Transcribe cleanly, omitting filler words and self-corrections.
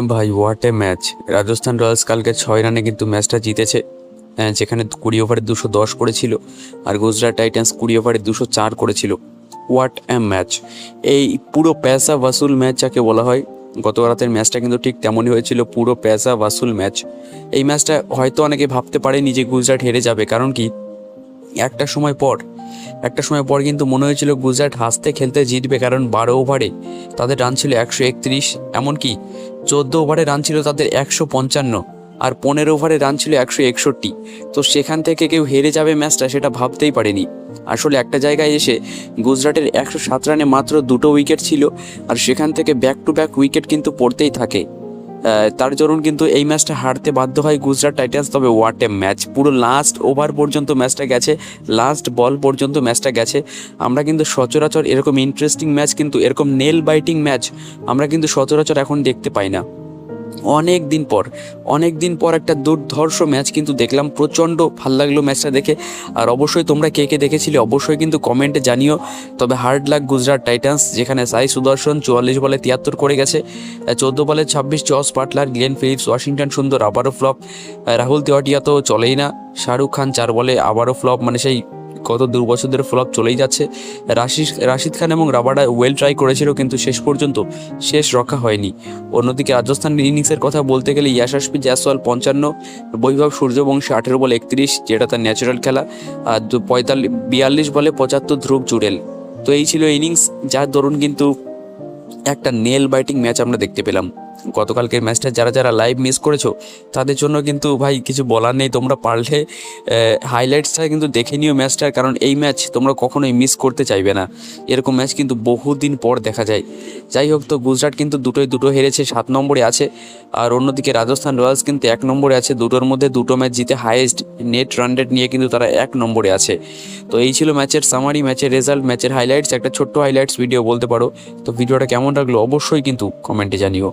ভাই what a match! Rajasthan Royals কালকে 6 রানে কিন্তু ম্যাচটা জিতেছে, যেখানে 20 ওভারে 210 করেছিল। আর গুজরাট টাইটান্স 20 ওভারে 204 করেছিল। What a match! এই পুরো পয়সা ওয়াসুল ম্যাচ যাকে বলা হয়, গত রাতের ম্যাচটা কিন্তু ঠিক তেমনই হয়েছিল, পুরো পয়সা ওয়াসুল ম্যাচ। এই ম্যাচটা হয়তো অনেকে ভাবতে পারেনি যে গুজরাট হেরে যাবে, কারণ কি একটা সময় পর একটা সময় পর কিন্তু মনে হয়েছিল গুজরাট হাসতে খেলতে জিতবে, কারণ 12 ওভারে তাদের রান ছিল 131, এমনকি 14 ওভারে রান ছিল তাদের 155, আর 15 ওভারে রান ছিল 161। তো সেখান থেকে কেউ হেরে যাবে ম্যাচটা সেটা ভাবতেই পারেনি। আসলে একটা জায়গায় এসে গুজরাটের 107 রানে মাত্র 2টো উইকেট ছিল, আর সেখান থেকে ব্যাক টু ব্যাক উইকেট কিন্তু পড়তেই থাকে। তার দরুন কিন্তু এই ম্যাচটা হারতে বাধ্য হয় গুজরাট টাইটান্স। তবে হোয়াট এ ম্যাচ! পুরো লাস্ট ওভার পর্যন্ত ম্যাচটা গেছে, লাস্ট বল পর্যন্ত ম্যাচটা গেছে। আমরা কিন্তু সচরাচর এরকম ইন্টারেস্টিং ম্যাচ, কিন্তু এরকম নেল বাইটিং ম্যাচ আমরা কিন্তু সচরাচর এখন দেখতে পাই না। অনেক দিন পর একটা দুর্ধর্ষ ম্যাচ কিন্তু দেখলাম, প্রচণ্ড ভাল লাগলো ম্যাচটা দেখে। আর অবশ্যই তোমরা কে কে দেখেছিলে অবশ্যই কিন্তু কমেন্টে জানিও। তবে হার্ড লাক গুজরাট টাইটান্স, যেখানে সাই সুদর্শন 44 বলে 73 করে গেছে, 14 বলে 26 Jos Buttler, Glenn Phillips, Washington Sundar আবারও ফ্লপ, রাহুল তেওয়াটিয়া তো চলেই না, শাহরুখ খান 4 বলে আবারও ফ্লপ, মানে সেই গত 2 বছর ধরে ফ্লপ চলেই যাচ্ছে। রাশিদ খান এবং রাবাডা ওয়েল ট্রাই করেছিল, কিন্তু শেষ পর্যন্ত রক্ষা হয়নি। অন্যদিকে রাজস্থান ইনিংসের কথা বলতে গেলে ইয়াশাসপি জয়সওয়াল 55, বৈভব সূর্যবংশী 18 বলে 31, যেটা তার ন্যাচারাল খেলা, আর 42 বলে 75 ধ্রুব জুড়েল। তো এই ছিল ইনিংস, যার দরুন কিন্তু একটা নেল বাইটিং ম্যাচ আমরা দেখতে পেলাম। গতকালকের ম্যাচটা যারা যারা লাইভ মিস করেছো তাদের জন্য কিন্তু ভাই কিছু বলার নেই, তোমরা পারলে হাইলাইটসটা কিন্তু দেখে নিও ম্যাচটার, কারণ এই ম্যাচ তোমরা কখনোই মিস করতে চাইবে না। এরকম ম্যাচ কিন্তু বহুদিন পর দেখা যায়। যাই হোক, তো গুজরাট কিন্তু দুটো হেরেছে, 7 নম্বরে আছে। আর অন্যদিকে রাজস্থান রয়্যালস কিন্তু 1 নম্বরে আছে, দুটোর মধ্যে 2টো ম্যাচ জিতে হাইয়েস্ট নেট রান রেট নিয়ে কিন্তু তারা 1 নম্বরে আছে। তো এই ছিল ম্যাচের সামারি, ম্যাচের রেজাল্ট, ম্যাচের হাইলাইটস, একটা ছোট্ট হাইলাইটস ভিডিও বলতে পারো। তো ভিডিওটা কেমন লাগলো অবশ্যই কিন্তু কমেন্টে জানিও।